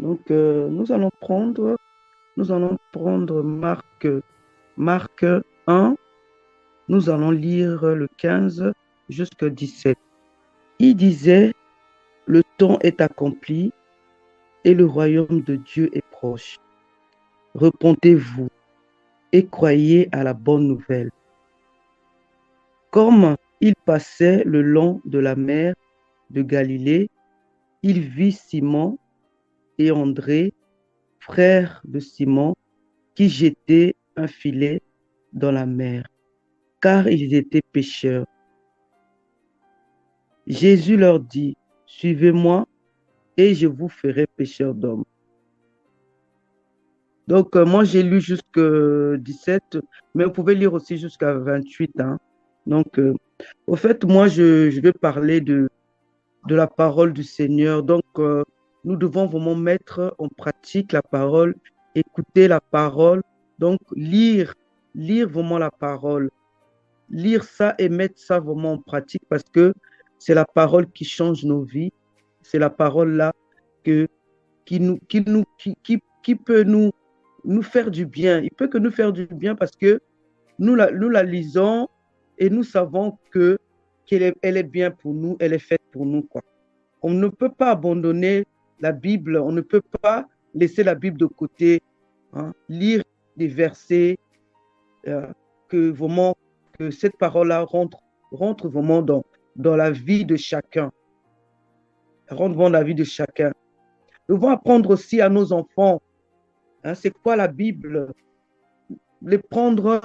Donc, nous allons prendre Marc 1, nous allons lire le 15 jusqu'au 17. Il disait, le temps est accompli et le royaume de Dieu est proche. Repentez-vous et croyez à la bonne nouvelle. Comme il passait le long de la mer de Galilée, il vit Simon et André, frères de Simon, qui jetaient un filet dans la mer, car ils étaient pêcheurs. Jésus leur dit, suivez-moi et je vous ferai pêcheurs d'hommes. Donc, moi, j'ai lu jusqu'à 17, mais vous pouvez lire aussi jusqu'à 28, hein. Donc, au fait, moi, je vais parler de la parole du Seigneur. Donc, nous devons vraiment mettre en pratique la parole, écouter la parole, donc lire vraiment la parole, lire ça et mettre ça vraiment en pratique parce que c'est la parole qui change nos vies. C'est la parole là que, qui peut nous faire du bien. Il peut que nous faire du bien parce que nous la lisons et nous savons elle est bien pour nous, elle est faite pour nous, quoi. On ne peut pas abandonner la Bible, on ne peut pas laisser la Bible de côté, hein. Lire des versets, euh, que vraiment, que cette parole-là rentre vraiment dans la vie de chacun, rentre dans la vie de chacun. Nous devons apprendre aussi à nos enfants, hein, c'est quoi la Bible, les prendre,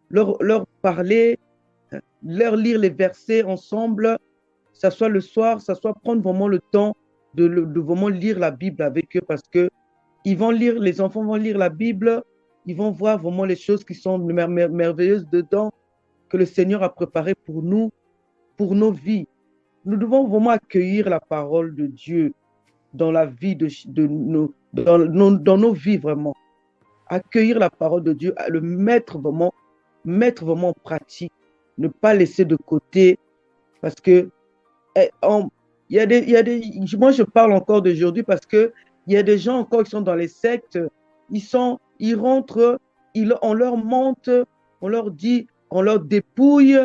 leur parler, leur lire les versets ensemble, ça soit le soir, ça soit prendre vraiment le temps de vraiment lire la Bible avec eux parce que les enfants vont lire la Bible, ils vont voir vraiment les choses qui sont merveilleuses dedans, que le Seigneur a préparées pour nous, pour nos vies. Nous devons vraiment accueillir la parole de Dieu dans la vie dans nos vies vraiment. Accueillir la parole de Dieu, le mettre vraiment en pratique, ne pas laisser de côté parce que il y a moi je parle encore d'aujourd'hui parce que il y a des gens encore qui sont dans les sectes, ils rentrent, on leur monte, on leur dit, on leur dépouille.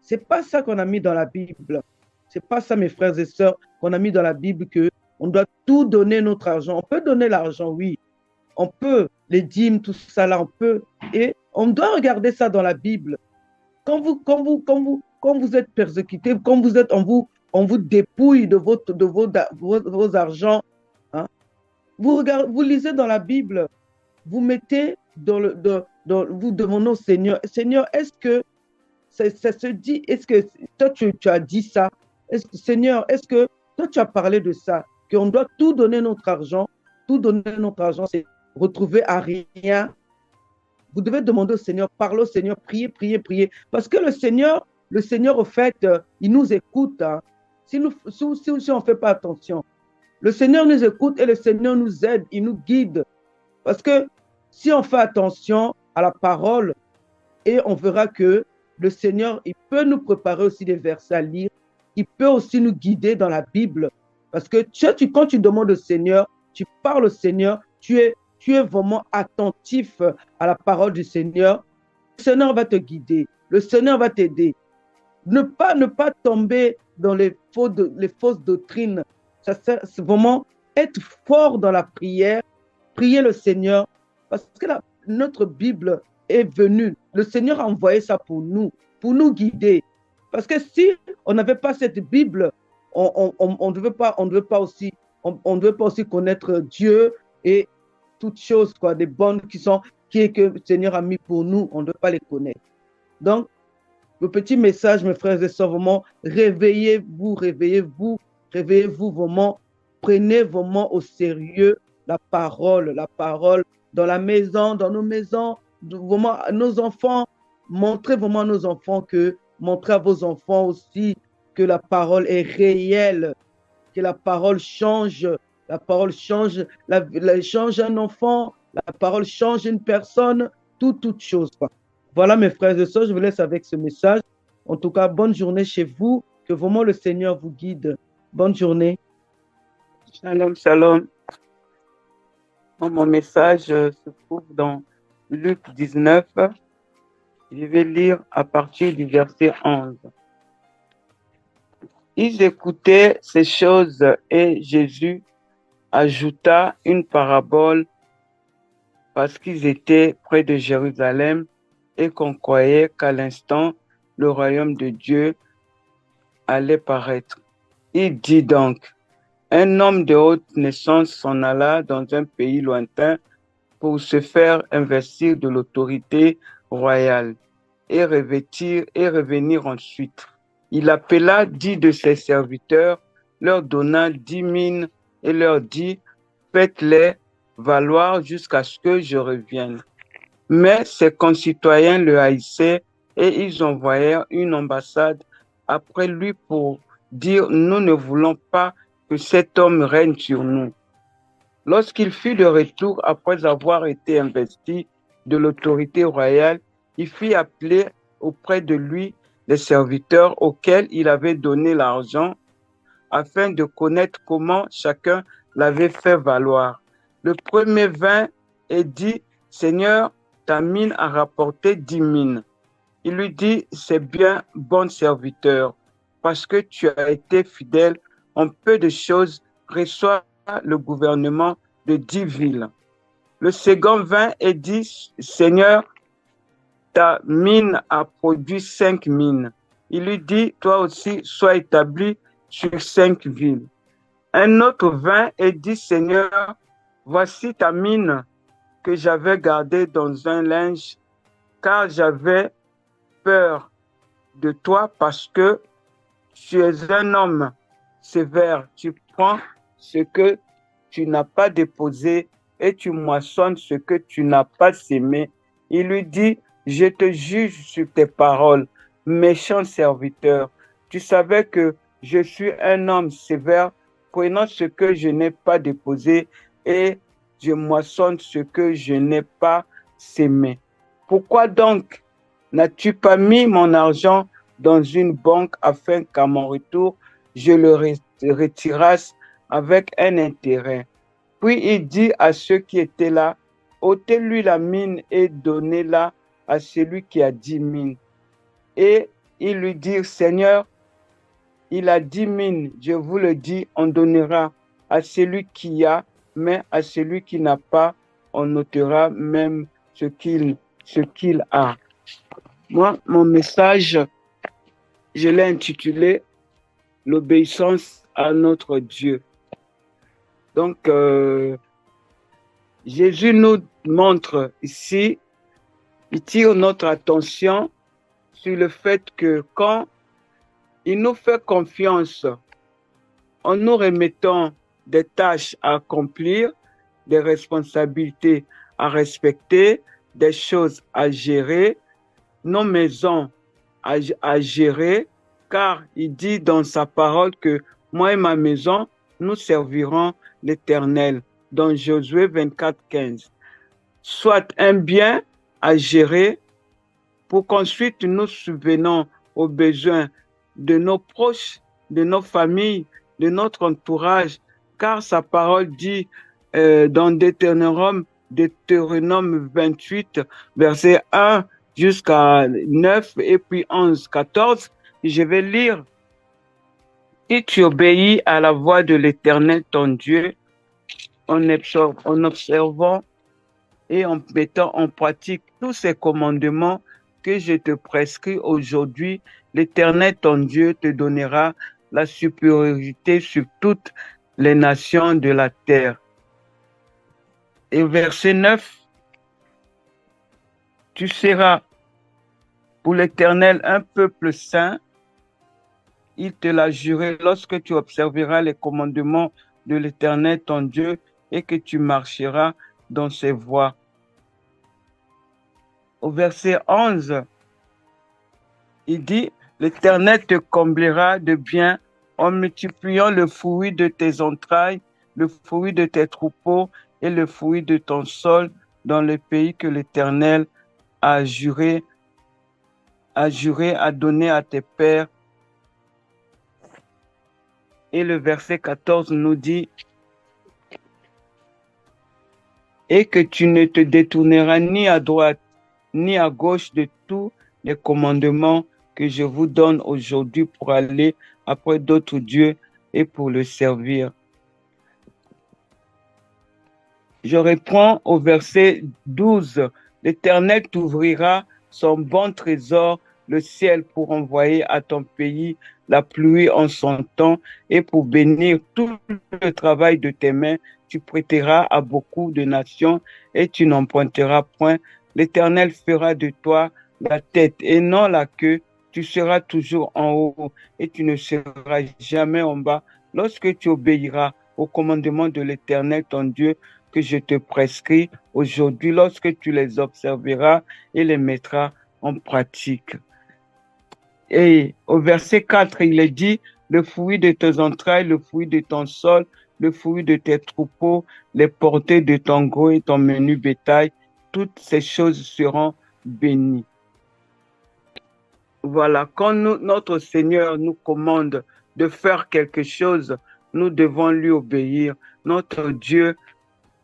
C'est pas ça qu'on a mis dans la Bible. C'est pas ça, mes frères et sœurs, qu'on a mis dans la Bible que on doit tout donner notre argent. On peut donner l'argent, oui. On peut, les dîmes, tout ça là, on peut. Et on doit regarder ça dans la Bible. Quand vous êtes persécuté, quand vous êtes, on vous dépouille vos argents, hein. Vous lisez dans la Bible, vous mettez vous demandez au Seigneur, Seigneur, est-ce que ça se dit, est-ce que toi tu as dit ça? Seigneur, est-ce que toi tu as parlé de ça? Qu'on doit tout donner notre argent, c'est retrouver à rien. Vous devez demander au Seigneur, parler au Seigneur, prier, prier, prier. Parce que le Seigneur, au fait, il nous écoute, hein. Si on ne fait pas attention, le Seigneur nous écoute et le Seigneur nous aide, il nous guide. Parce que si on fait attention à la parole, et on verra que le Seigneur, il peut nous préparer aussi des versets à lire, il peut aussi nous guider dans la Bible. Parce que quand tu demandes au Seigneur, tu parles au Seigneur, tu es vraiment attentif à la parole du Seigneur, le Seigneur va te guider, le Seigneur va t'aider. Ne pas tomber dans les fausses doctrines. C'est vraiment être fort dans la prière, prier le Seigneur, parce que notre Bible est venue. Le Seigneur a envoyé ça pour nous guider. Parce que si on n'avait pas cette Bible, on ne devait pas aussi, on devait pas aussi connaître Dieu et toutes choses, quoi, des bonnes que le Seigneur a mis pour nous, on ne devait pas les connaître. Donc, le petit message, mes frères et sœurs, vraiment, réveillez-vous, réveillez-vous, réveillez-vous vraiment, prenez vraiment au sérieux la parole dans la maison, dans nos maisons, vraiment à nos enfants, montrez vraiment à nos enfants montrez à vos enfants aussi que la parole est réelle, que la parole change, change un enfant, la parole change une personne, toute chose, quoi. Voilà, mes frères et sœurs, je vous laisse avec ce message. En tout cas, bonne journée chez vous. Que vraiment le Seigneur vous guide. Bonne journée. Shalom, shalom. Mon message se trouve dans Luc 19. Je vais lire à partir du verset 11. Ils écoutaient ces choses et Jésus ajouta une parabole parce qu'ils étaient près de Jérusalem et qu'on croyait qu'à l'instant, le royaume de Dieu allait paraître. Il dit donc, un homme de haute naissance s'en alla dans un pays lointain pour se faire investir de l'autorité royale et revêtir et revenir ensuite. Il appela 10 de ses serviteurs, leur donna 10 mines et leur dit, faites-les valoir jusqu'à ce que je revienne. Mais ses concitoyens le haïssaient et ils envoyèrent une ambassade après lui pour dire, nous ne voulons pas que cet homme règne sur nous. Lorsqu'il fut de retour après avoir été investi de l'autorité royale, il fit appeler auprès de lui les serviteurs auxquels il avait donné l'argent afin de connaître comment chacun l'avait fait valoir. Le premier vint et dit, Seigneur, ta mine a rapporté 10 mines. Il lui dit, c'est bien, bon serviteur, parce que tu as été fidèle en peu de choses, reçois le gouvernement de 10 villes. Le second vint et dit, Seigneur, ta mine a produit 5 mines. Il lui dit, toi aussi, sois établi sur 5 villes. Un autre vint et dit, Seigneur, voici ta mine que j'avais gardée dans un linge, car j'avais peur de toi parce que tu es un homme sévère. Tu prends ce que tu n'as pas déposé et tu moissonnes ce que tu n'as pas sémé. Il lui dit, je te juge sur tes paroles, méchant serviteur. Tu savais que je suis un homme sévère, prenant ce que je n'ai pas déposé et je moissonne ce que je n'ai pas sémé. Pourquoi donc n'as-tu pas mis mon argent dans une banque afin qu'à mon retour, je le retirasse avec un intérêt? Puis il dit à ceux qui étaient là, ôtez-lui la mine et donnez-la à celui qui a 10 mines. Et ils lui dirent, Seigneur, il a 10 mines, je vous le dis, on donnera à celui qui a, mais à celui qui n'a pas, on ôtera même ce qu'il a. Moi, mon message, je l'ai intitulé l'obéissance à notre Dieu. Donc, Jésus nous montre ici, il tire notre attention sur le fait que quand il nous fait confiance en nous remettant des tâches à accomplir, des responsabilités à respecter, des choses à gérer, nos maisons à gérer, car il dit dans sa parole que moi et ma maison, nous servirons l'Éternel, dans Josué 24, 15. Soit un bien à gérer pour qu'ensuite nous subvenions aux besoins de nos proches, de nos familles, de notre entourage, car sa parole dit dans Deutéronome 28, verset 1 jusqu'à 9 et puis 11, 14, je vais lire. Si tu obéis à la voix de l'Éternel ton Dieu, en observant et en mettant en pratique tous ces commandements que je te prescris aujourd'hui, l'Éternel ton Dieu te donnera la supériorité sur toutes les nations de la terre. Et verset 9, tu seras pour l'Éternel un peuple saint. Il te l'a juré lorsque tu observeras les commandements de l'Éternel ton Dieu et que tu marcheras dans ses voies. Au verset 11, il dit, l'Éternel te comblera de bien en multipliant le fruit de tes entrailles, le fruit de tes troupeaux et le fruit de ton sol dans le pays que l'Éternel a juré à donner à tes pères. Et le verset 14 nous dit, et que tu ne te détourneras ni à droite ni à gauche de tous les commandements que je vous donne aujourd'hui pour aller après d'autres dieux et pour le servir. Je reprends au verset 12. L'Éternel t'ouvrira son bon trésor, le ciel, pour envoyer à ton pays la pluie en son temps et pour bénir tout le travail de tes mains. Tu prêteras à beaucoup de nations et tu n'emprunteras point. L'Éternel fera de toi la tête et non la queue. Tu seras toujours en haut et tu ne seras jamais en bas. Lorsque tu obéiras au commandement de l'Éternel, ton Dieu, que je te prescris aujourd'hui, lorsque tu les observeras et les mettras en pratique. Et au verset 4, il est dit, le fruit de tes entrailles, le fruit de ton sol, le fruit de tes troupeaux, les portées de ton gros et ton menu bétail, toutes ces choses seront bénies. Voilà, quand notre Seigneur nous commande de faire quelque chose, nous devons lui obéir. Notre Dieu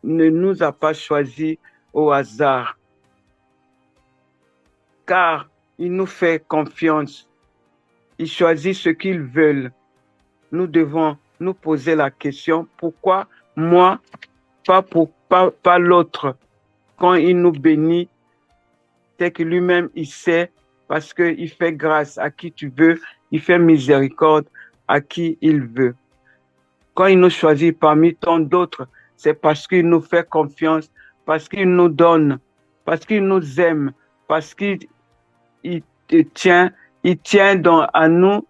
ne nous a pas choisis au hasard, car il nous fait confiance. Il choisit ce qu'il veut. Nous devons nous poser la question, pourquoi moi, pas l'autre? Quand il nous bénit, c'est que lui-même, il sait, parce qu'il fait grâce à qui tu veux, il fait miséricorde à qui il veut. Quand il nous choisit parmi tant d'autres, c'est parce qu'il nous fait confiance, parce qu'il nous donne, parce qu'il nous aime, parce qu'il tient à nous,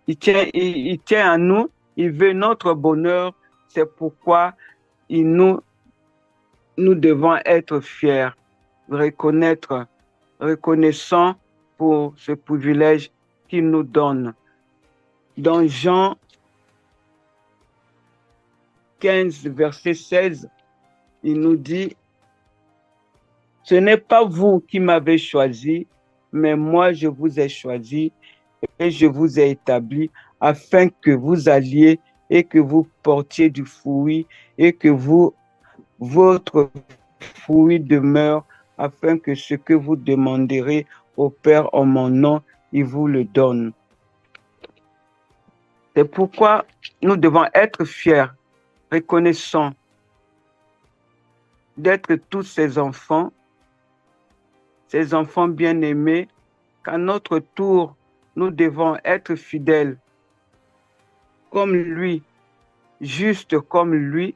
il tient à nous, il veut notre bonheur. C'est pourquoi nous devons être fiers, reconnaissants pour ce privilège qu'il nous donne. Dans Jean 15, verset 16, il nous dit, ce n'est pas vous qui m'avez choisi, mais moi je vous ai choisi et je vous ai établi afin que vous alliez et que vous portiez du fruit et que votre fruit demeure, afin que ce que vous demanderez au Père en mon nom, il vous le donne. C'est pourquoi nous devons être fiers, reconnaissants d'être tous ces enfants bien-aimés, qu'à notre tour, nous devons être fidèles comme lui, juste comme lui,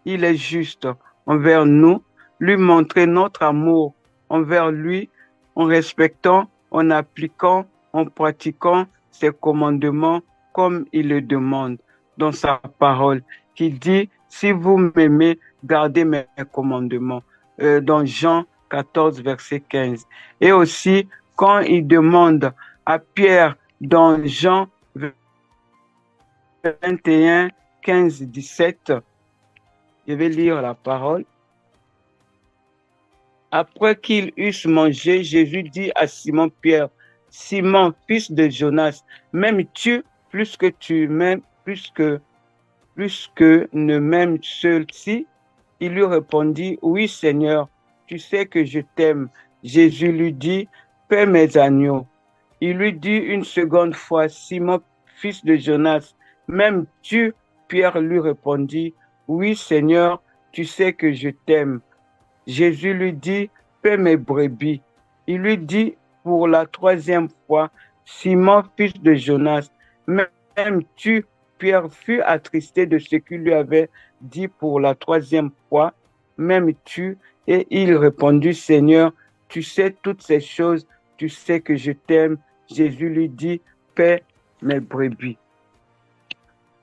il est juste envers nous, lui montrer notre amour envers lui en respectant, en appliquant, en pratiquant ses commandements comme il le demande dans sa parole, qui dit, si vous m'aimez, gardez mes commandements, dans Jean 14, verset 15. Et aussi, quand il demande à Pierre dans Jean 21, 15, 17, je vais lire la parole. Après qu'ils eussent mangé, Jésus dit à Simon-Pierre, Simon, fils de Jonas, m'aimes-tu plus que ne m'aime seul-ci? Il lui répondit, oui Seigneur, tu sais que je t'aime. Jésus lui dit, paie mes agneaux. Il lui dit une seconde fois, Simon, fils de Jonas, m'aimes-tu? Pierre lui répondit, oui Seigneur, tu sais que je t'aime. Jésus lui dit, paie mes brebis. Il lui dit pour la troisième fois, Simon, fils de Jonas, m'aimes-tu? Pierre fut attristé de ce qu'il lui avait dit pour la troisième fois, m'aimes-tu? Et il répondit, Seigneur, tu sais toutes ces choses, tu sais que je t'aime. Jésus lui dit, paie mes brebis.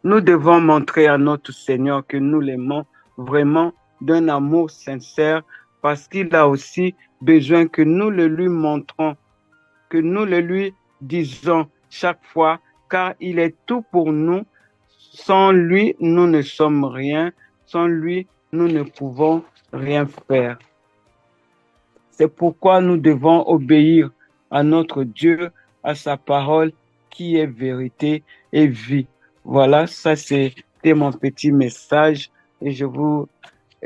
Nous devons montrer à notre Seigneur que nous l'aimons vraiment d'un amour sincère, parce qu'il a aussi besoin que nous le lui montrons, que nous le lui disons chaque fois, car il est tout pour nous. Sans lui, nous ne sommes rien. Sans lui, nous ne pouvons rien faire. C'est pourquoi nous devons obéir à notre Dieu, à sa parole qui est vérité et vie. Voilà, ça c'était mon petit message et je vous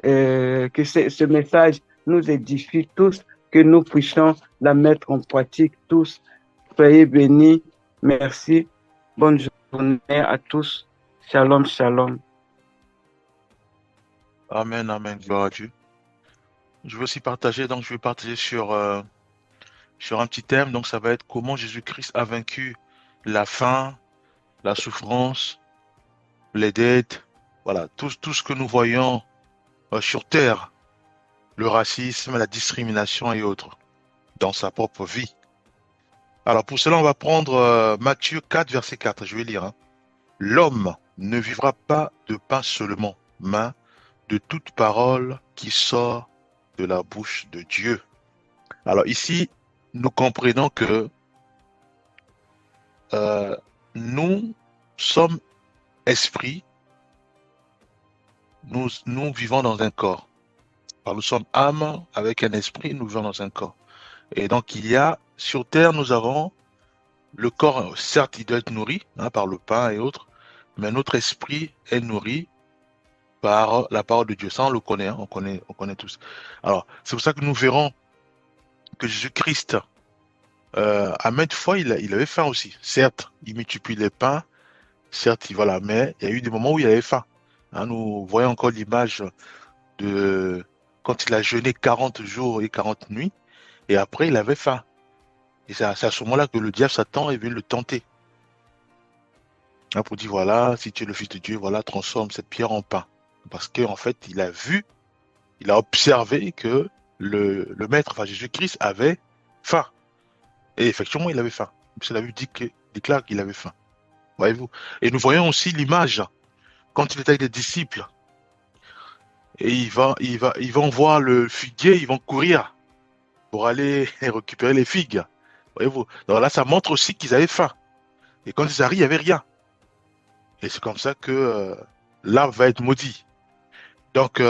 que ce message nous édifie tous, que nous puissions la mettre en pratique tous. Soyez bénis. Merci. Bonne journée à tous. Shalom, shalom. Amen, amen, gloire à Dieu. Je vais aussi partager, donc je vais partager sur un petit thème, donc ça va être comment Jésus-Christ a vaincu la faim, la souffrance, les dettes, voilà, tout ce que nous voyons sur terre, le racisme, la discrimination et autres, dans sa propre vie. Alors pour cela, on va prendre Matthieu 4, verset 4, je vais lire. Hein. L'homme ne vivra pas de pain seulement, mais de toute parole qui sort de la bouche de Dieu. Alors ici, nous comprenons que nous sommes esprits, nous vivons dans un corps. Alors, nous sommes âmes avec un esprit, nous vivons dans un corps. Et donc il y a, sur terre, nous avons le corps, certes, il doit être nourri par le pain et autres, mais notre esprit est nourri par la parole de Dieu. Ça, on le connaît, on connaît tous. Alors, c'est pour ça que nous verrons que Jésus-Christ, à maintes fois, il avait faim aussi. Certes, il multiplie les pains, certes, voilà, mais il y a eu des moments où il avait faim. Hein, nous voyons encore l'image de quand il a jeûné 40 jours et 40 nuits, et après, il avait faim. Et c'est à ce moment-là que le diable Satan est venu le tenter. Hein, pour dire, voilà, si tu es le Fils de Dieu, voilà, transforme cette pierre en pain. Parce qu'en fait, il a vu, il a observé que le Maître, enfin Jésus-Christ, avait faim. Et effectivement, il avait faim. C'est la Bible déclare qu'il avait faim. Voyez-vous. Et nous voyons aussi l'image quand il était avec les disciples. Et ils vont voir le figuier, ils vont courir pour aller récupérer les figues. Voyez-vous. Donc là, ça montre aussi qu'ils avaient faim. Et quand ils arrivent, il n'y avait rien. Et c'est comme ça que l'arbre va être maudit. Donc,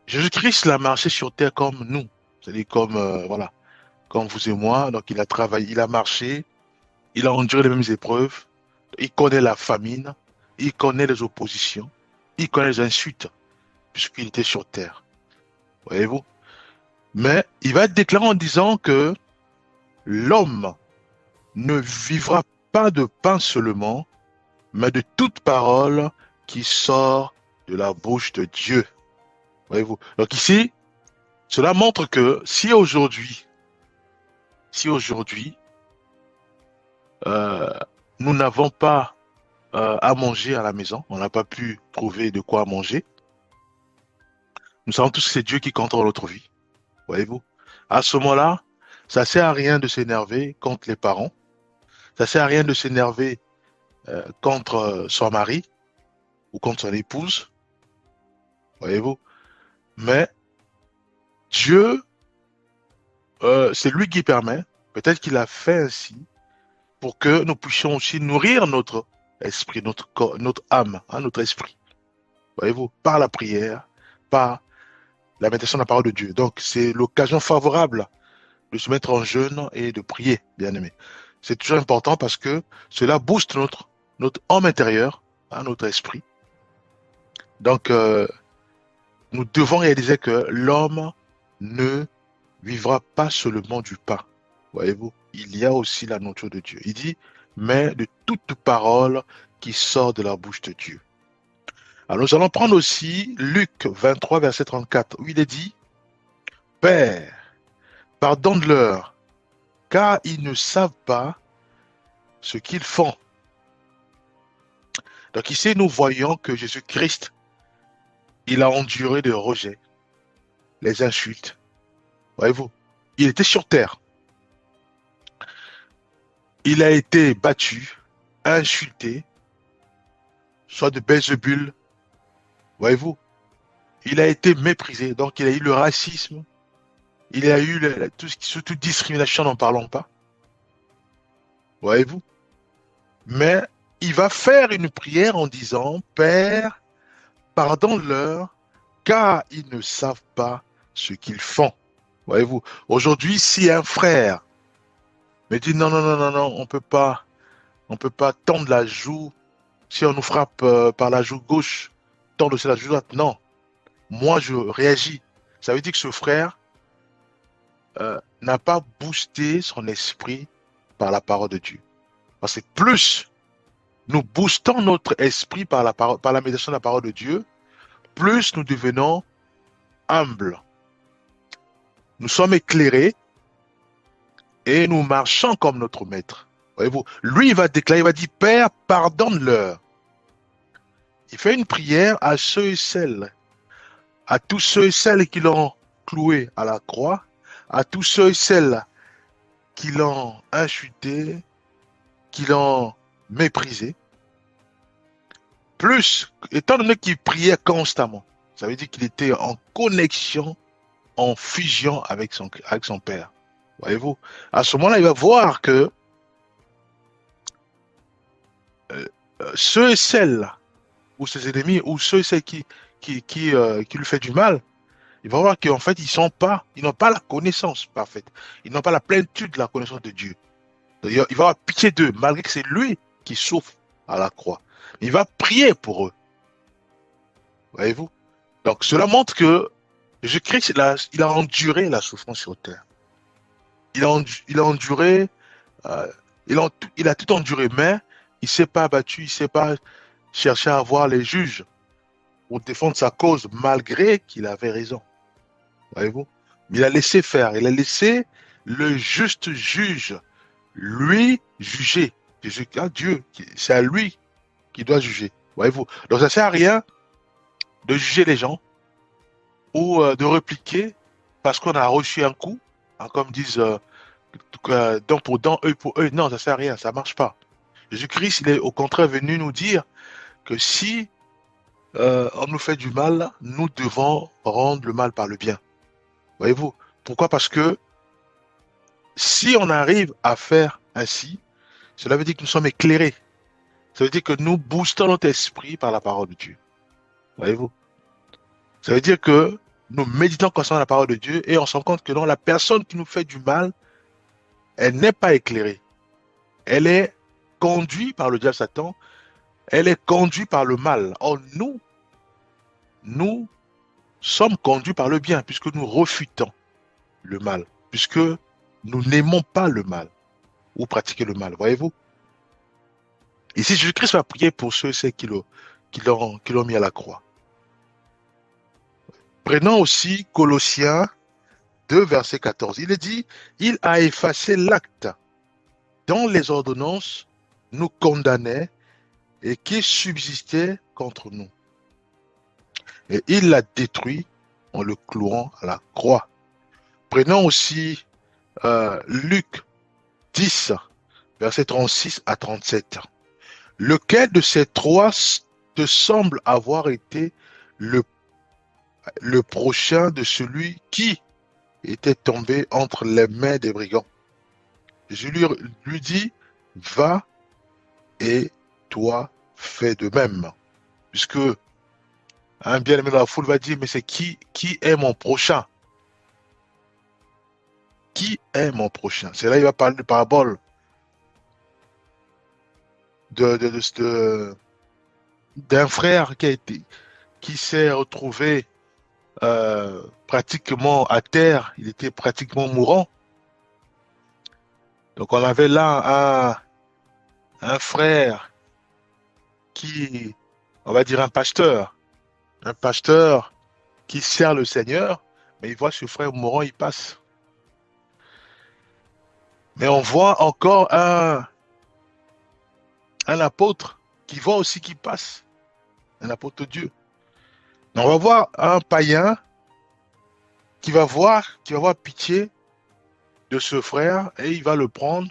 Jésus-Christ l'a marché sur terre comme nous. C'est-à-dire comme, voilà, comme vous et moi. Donc, il a travaillé, il a marché, il a enduré les mêmes épreuves. Il connaît la famine, il connaît les oppositions, il connaît les insultes, puisqu'il était sur terre. Voyez-vous? Mais il va être déclaré en disant que l'homme ne vivra pas de pain seulement, mais de toute parole qui sort de la bouche de Dieu. Voyez-vous? Donc ici, cela montre que si aujourd'hui, nous n'avons pas à manger à la maison, on n'a pas pu trouver de quoi manger, nous savons tous que c'est Dieu qui contrôle notre vie. Voyez-vous? À ce moment-là, ça ne sert à rien de s'énerver contre les parents, ça ne sert à rien de s'énerver contre son mari ou contre son épouse. Voyez-vous? Mais Dieu, c'est lui qui permet, peut-être qu'il a fait ainsi, pour que nous puissions aussi nourrir notre esprit, notre corps, notre âme, notre esprit. Voyez-vous, par la prière, par la méditation de la parole de Dieu. Donc, c'est l'occasion favorable de se mettre en jeûne et de prier, bien aimé. C'est toujours important parce que cela booste notre homme intérieur, notre esprit. Donc, nous devons réaliser que l'homme ne vivra pas seulement du pain. Voyez-vous, il y a aussi la nourriture de Dieu. Il dit, mais de toute parole qui sort de la bouche de Dieu. Alors nous allons prendre aussi Luc 23, verset 34, où il est dit, Père, pardonne-leur, car ils ne savent pas ce qu'ils font. Donc ici, nous voyons que Jésus-Christ, il a enduré le rejet, les insultes. Voyez-vous, il était sur terre. Il a été battu, insulté, soit de Belzébul. Voyez-vous, il a été méprisé. Donc, il a eu le racisme. Il a eu surtout discrimination, n'en parlons pas. Voyez-vous. Mais il va faire une prière en disant, Père, pardonne-leur, car ils ne savent pas ce qu'ils font. Voyez-vous. Aujourd'hui, si un frère me dit, non, on peut pas tendre la joue. Si on nous frappe par la joue gauche, tendre aussi la joue droite. Non. moi je réagis. Ça veut dire que ce frère n'a pas boosté son esprit par la parole de Dieu. Parce que plus nous boostons notre esprit par la parole, par la méditation de la parole de Dieu, plus nous devenons humbles. Nous sommes éclairés et nous marchons comme notre maître. Voyez-vous, lui, il va déclarer, il va dire, Père, pardonne-leur. Il fait une prière à ceux et celles, à tous ceux et celles qui l'ont cloué à la croix, à tous ceux et celles qui l'ont insulté, qui l'ont méprisé. Plus, étant donné qu'il priait constamment, ça veut dire qu'il était en connexion, en fusion avec son Père. Voyez-vous, à ce moment-là, il va voir que ceux et celles, ou ses ennemis, ou ceux et celles qui lui fait du mal, il va voir qu'en fait, ils n'ont pas la connaissance parfaite. Ils n'ont pas la plénitude de la connaissance de Dieu. D'ailleurs, il va avoir pitié d'eux, malgré que c'est lui qui souffre à la croix. Il va prier pour eux. Voyez-vous? Donc, cela montre que Jésus-Christ, il a enduré la souffrance sur terre. Il a enduré, il a tout enduré, mais il ne s'est pas abattu, il ne s'est pas cherché à avoir les juges pour défendre sa cause, malgré qu'il avait raison. Voyez-vous? Il a laissé faire, il a laissé le juste juge, lui, juger. Dieu, c'est à lui qui doit juger. Voyez-vous? Donc ça ne sert à rien de juger les gens ou de répliquer parce qu'on a reçu un coup, hein, comme disent dent pour dent, œil pour œil. Non, ça ne sert à rien, ça ne marche pas. Jésus-Christ, il est au contraire venu nous dire que si on nous fait du mal, nous devons rendre le mal par le bien. Voyez-vous? Pourquoi? Parce que si on arrive à faire ainsi, cela veut dire que nous sommes éclairés. Ça veut dire que nous boostons notre esprit par la parole de Dieu. Voyez-vous? Ça veut dire que nous méditons constamment la parole de Dieu et on se rend compte que non, la personne qui nous fait du mal, elle n'est pas éclairée. Elle est conduite par le diable Satan. Elle est conduite par le mal. Or, nous sommes conduits par le bien puisque nous refutons le mal, puisque nous n'aimons pas le mal ou pratiquer le mal. Voyez-vous? Ici, Jésus-Christ va prier pour ceux et celles qui l'ont mis à la croix. Prenons aussi Colossiens 2, verset 14. Il est dit, il a effacé l'acte dont les ordonnances nous condamnaient et qui subsistait contre nous. Et il l'a détruit en le clouant à la croix. Prenons aussi Luc 10, verset 36 à 37. Lequel de ces trois te semble avoir été le prochain de celui qui était tombé entre les mains des brigands? Je lui dis, va et toi fais de même. Puisque un bien-aimé dans la foule va dire, mais c'est qui est mon prochain? Qui est mon prochain? C'est là il va parler de parabole d'un frère qui s'est retrouvé pratiquement à terre, il était pratiquement mourant. Donc on avait là un frère qui, on va dire un pasteur qui sert le Seigneur, mais il voit ce frère mourant, il passe. Mais on voit encore un apôtre qui voit aussi qui passe, un apôtre de Dieu. Donc on va voir un païen qui va voir pitié de ce frère et il va le prendre,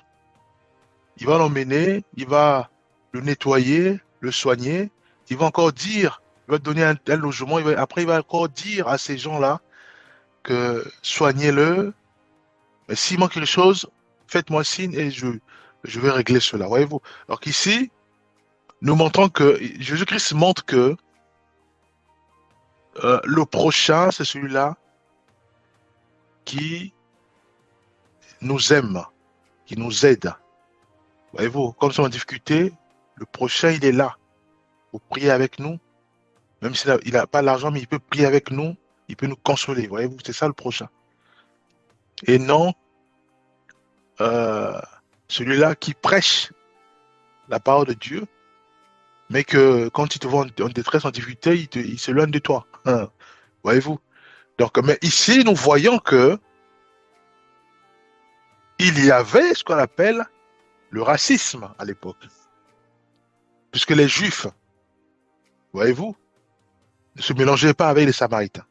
il va l'emmener, il va le nettoyer, le soigner, il va encore dire, il va donner un logement, après il va encore dire à ces gens-là que soignez-le, mais s'il manque quelque chose, faites-moi signe et je vais régler cela. Voyez-vous? Alors qu'ici, nous montrons que Jésus-Christ montre que le prochain, c'est celui-là qui nous aime, qui nous aide. Voyez-vous, comme nous sommes en difficulté, le prochain, il est là pour prier avec nous, Même s'il n'a pas l'argent, mais il peut prier avec nous, il peut nous consoler. Voyez-vous, c'est ça le prochain. Et non euh, celui-là qui prêche la parole de Dieu, mais que quand il te voit en détresse, en difficulté, il s'éloigne de toi. Hein, voyez-vous? Donc, mais ici, nous voyons que il y avait ce qu'on appelle le racisme à l'époque. Puisque les Juifs, voyez-vous, ne se mélangeaient pas avec les Samaritains.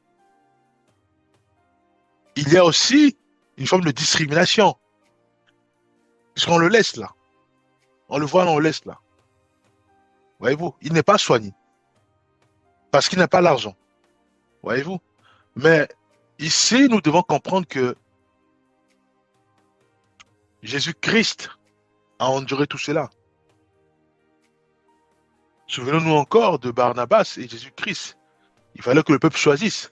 Il y a aussi une forme de discrimination. Puisqu'on le laisse là. On le voit, on le laisse là. Voyez-vous, il n'est pas soigné. Parce qu'il n'a pas l'argent. Voyez-vous. Mais ici, nous devons comprendre que Jésus-Christ a enduré tout cela. Souvenons-nous encore de Barnabas et Jésus-Christ. Il fallait que le peuple choisisse.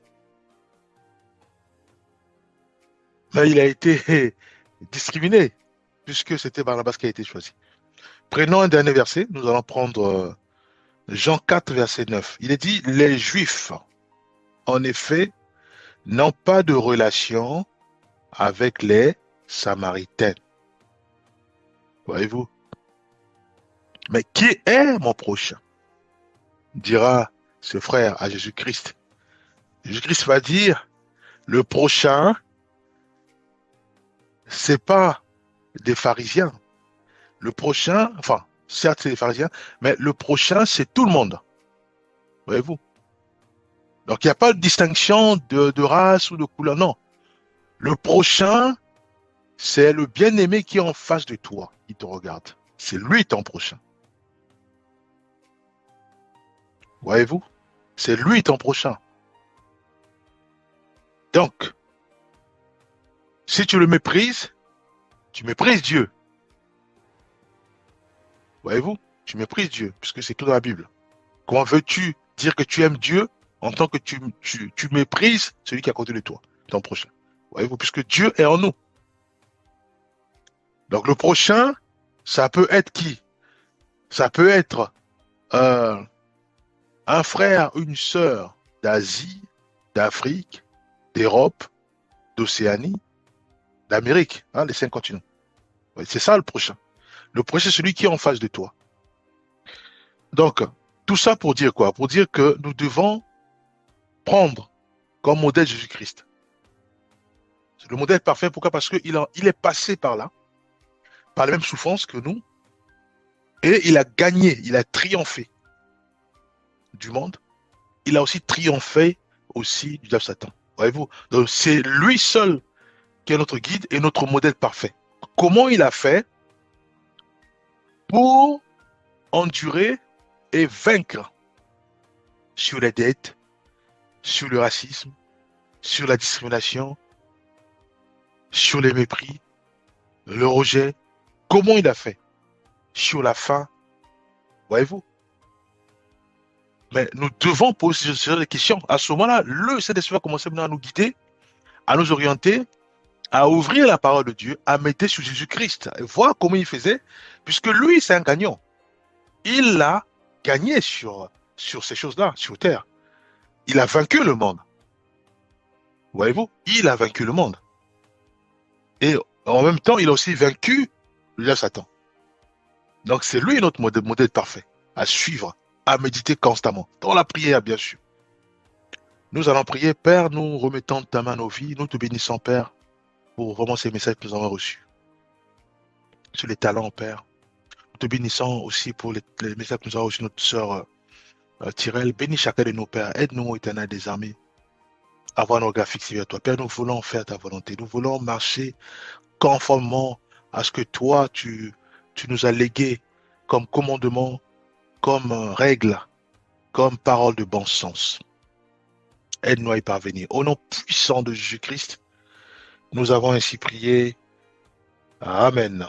Mais il a été discriminé, puisque c'était Barnabas qui a été choisi. Prenons un dernier verset. Nous allons prendre Jean 4, verset 9. Il est dit, les Juifs, en effet, n'ont pas de relation avec les Samaritains. Voyez-vous? Mais qui est mon prochain? Dira ce frère à Jésus-Christ. Jésus-Christ va dire, le prochain, c'est pas des pharisiens. Le prochain, enfin, certes c'est des pharisiens, mais le prochain, c'est tout le monde. Voyez-vous? Donc il n'y a pas de distinction de race ou de couleur, non. Le prochain, c'est le bien-aimé qui est en face de toi, qui te regarde. C'est lui ton prochain. Voyez-vous? C'est lui ton prochain. Donc, si tu le méprises, tu méprises Dieu. Voyez-vous? Tu méprises Dieu, puisque c'est tout dans la Bible. Comment veux-tu dire que tu aimes Dieu en tant que tu méprises celui qui est à côté de toi, ton prochain? Voyez-vous? Puisque Dieu est en nous. Donc le prochain, ça peut être qui? Ça peut être un frère, une sœur d'Asie, d'Afrique, d'Europe, d'Océanie, d'Amérique, hein, les 5 continents. Ouais, c'est ça le prochain. Le prochain, c'est celui qui est en face de toi. Donc, tout ça pour dire quoi? Pour dire que nous devons prendre comme modèle Jésus-Christ. C'est le modèle parfait. Pourquoi? Parce qu'il est passé par là, par les mêmes souffrances que nous, et il a gagné, il a triomphé du monde. Il a aussi triomphé aussi du diable Satan. Voyez-vous? Donc, c'est lui seul qui est notre guide et notre modèle parfait. Comment il a fait pour endurer et vaincre sur les dettes, sur le racisme, sur la discrimination, sur les mépris, le rejet. Comment il a fait? Sur la faim. Voyez-vous? Mais nous devons poser ce genre de questions. À ce moment-là, le Saint-Esprit va commencer maintenant à nous guider, à nous orienter, à ouvrir la parole de Dieu, à mettre sur Jésus-Christ, et voir comment il faisait, puisque lui, c'est un gagnant. Il a gagné sur ces choses-là, sur terre. Il a vaincu le monde. Voyez-vous? Il a vaincu le monde. Et en même temps, il a aussi vaincu le diable Satan. Donc, c'est lui notre modèle parfait à suivre, à méditer constamment, dans la prière, bien sûr. Nous allons prier, Père, nous remettons ta main à nos vies, nous te bénissons, Père, pour vraiment ces messages que nous avons reçus. Sur les talents, Père. Nous te bénissons aussi pour les messages que nous avons reçus, notre sœur Tyrell. Bénis chacun de nos pères. Aide-nous, Éternel des armées, à avoir nos regards fixés vers toi. Père, nous voulons faire ta volonté. Nous voulons marcher conformément à ce que toi, tu nous as légué comme commandement, comme règle, comme parole de bon sens. Aide-nous à y parvenir. Au nom puissant de Jésus-Christ, nous avons ainsi prié. Amen.